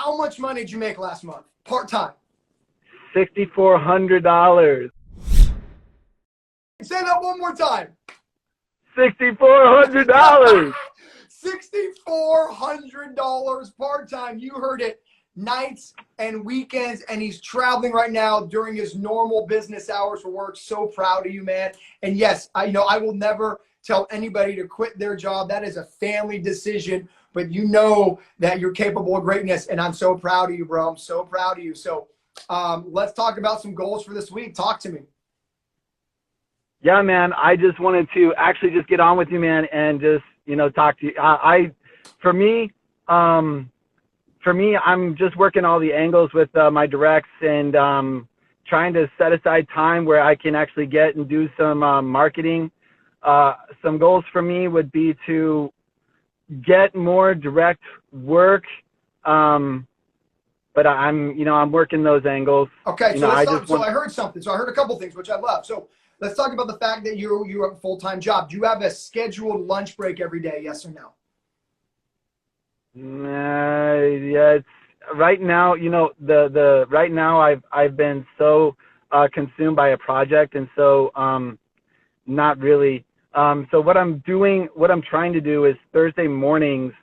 how much money did you make last month, part-time? $6,400. Say that one more time. $6,400. $6,400 part-time. You heard it. Nights and weekends, and he's traveling right now during his normal business hours for work. So proud of you, man. And yes, I will never tell anybody to quit their job. That is a family decision, but you know that you're capable of greatness, and I'm so proud of you, bro. I'm so proud of you. So let's talk about some goals for this week. Talk to me. Yeah, man, I just wanted to actually just get on with you, man, and just, talk to you. For me, I'm just working all the angles with my directs and trying to set aside time where I can actually get and do some marketing. Some goals for me would be to get more direct work, but I'm working those angles. Okay, so I heard something. So I heard a couple things, which I love. So let's talk about the fact that you have a full-time job. Do you have a scheduled lunch break every day? Yes or no? Yeah, it's right now, right now I've been so consumed by a project, and so not really. So what I'm trying to do is Thursday mornings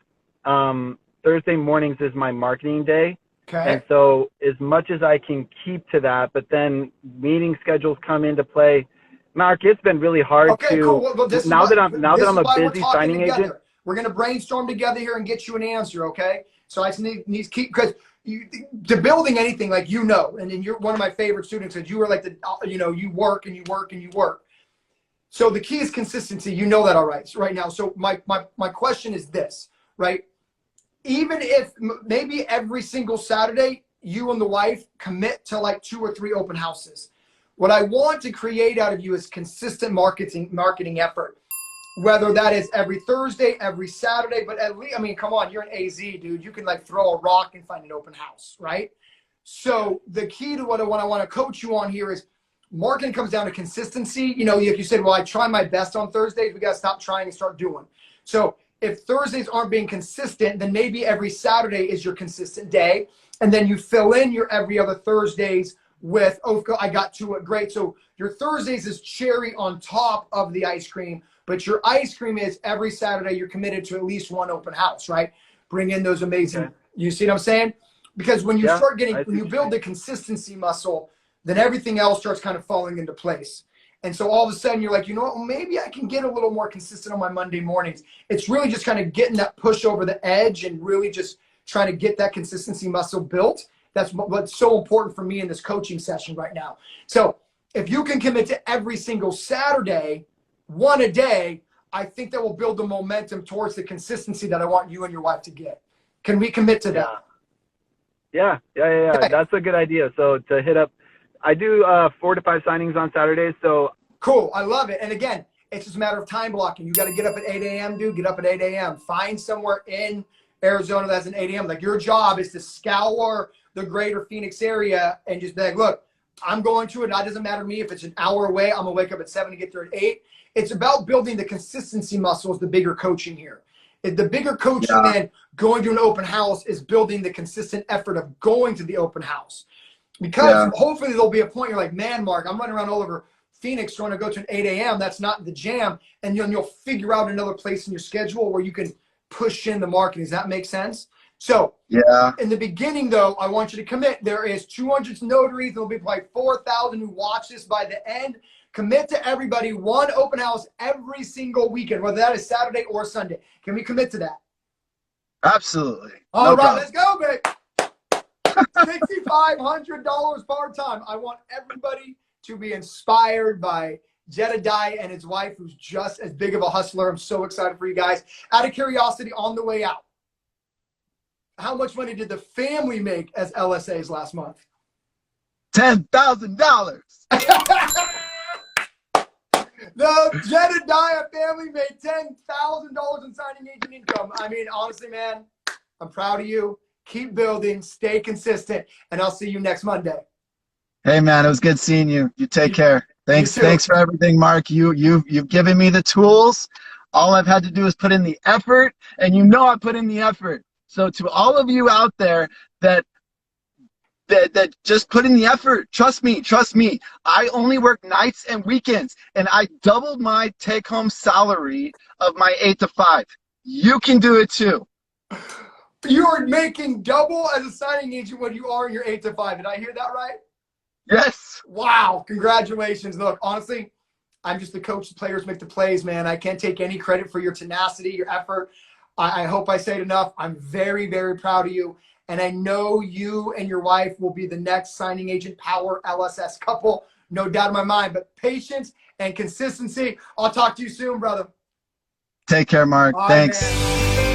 is my marketing day. Okay. And so as much as I can keep to that, but then meeting schedules come into play. Mark, it's been really hard cool. Well, now that I'm a busy signing agent. We're going to brainstorm together here and get you an answer, okay? So I just need to keep, because to building anything, like, and then you're one of my favorite students, because you are like you work and you work and you work. So the key is consistency. You know that all right now. So my question is this, right? Even if maybe every single Saturday, you and the wife commit to like 2 or 3 open houses. What I want to create out of you is consistent marketing effort. Whether that is every Thursday, every Saturday, but at least, come on, you're an AZ, dude. You can like throw a rock and find an open house, right? So the key to what I want to coach you on here is marketing comes down to consistency. If you said, well, I try my best on Thursdays, we got to stop trying and start doing. So if Thursdays aren't being consistent, then maybe every Saturday is your consistent day. And then you fill in your every other Thursdays with, I got to it, great. So your Thursdays is cherry on top of the ice cream. But your ice cream is every Saturday you're committed to at least 1 open house, right? Bring in those amazing, okay. You see what I'm saying? Because when you when you build the consistency muscle, then everything else starts kind of falling into place. And so all of a sudden you're like, you know what, well, maybe I can get a little more consistent on my Monday mornings. It's really just kind of getting that push over the edge and really just trying to get that consistency muscle built. That's what's so important for me in this coaching session right now. So if you can commit to every single Saturday, 1 a day, I think that will build the momentum towards the consistency that I want you and your wife to get. Can we commit to that? Yeah. Okay. That's a good idea. So to hit up, I do 4 to 5 signings on Saturdays. So cool. I love it. And again, it's just a matter of time blocking. You got to get up at 8 a.m., dude. Get up at 8 a.m. Find somewhere in Arizona that's an 8 a.m. Like, your job is to scour the greater Phoenix area and just be like, look, I'm going to it. It doesn't matter to me if it's an hour away. I'm going to wake up at 7 to get there at 8. It's about building the consistency muscle is the bigger coaching here. The bigger coaching than going to an open house is building the consistent effort of going to the open house. Because hopefully there'll be a point you're like, man, Mark, I'm running around all over Phoenix trying to go to an 8 a.m. That's not the jam. And you'll figure out another place in your schedule where you can push in the marketing. Does that make sense? So in the beginning, though, I want you to commit. There is 200 notaries. There'll be like 4,000 who watch this by the end. Commit to everybody 1 open house every single weekend, whether that is Saturday or Sunday. Can we commit to that? Absolutely. All right, let's go, babe. $6,500 part-time. I want everybody to be inspired by Jedidiah and his wife, who's just as big of a hustler. I'm so excited for you guys. Out of curiosity, on the way out, how much money did the family make as LSAs last month? $10,000. The Jedidiah family made $10,000 in signing agent income. Honestly, man, I'm proud of you. Keep building, stay consistent, and I'll see you next Monday. Hey, man, it was good seeing you. You take care. Thanks for everything, Mark. You've given me the tools. All I've had to do is put in the effort, and I put in the effort. So to all of you out there, that that just put in the effort. Trust me, trust me. I only work nights and weekends, and I doubled my take-home salary of my 8 to 5. You can do it too. You are making double as a signing agent when you are in your 8 to 5. Did I hear that right? Yes. Wow. Congratulations. Look, honestly, I'm just the coach. The players make the plays, man. I can't take any credit for your tenacity, your effort. I hope I say it enough. I'm very, very proud of you. And I know you and your wife will be the next signing agent power LSS couple. No doubt in my mind. But patience and consistency. I'll talk to you soon, brother. Take care, Mark. All right, Thanks. man.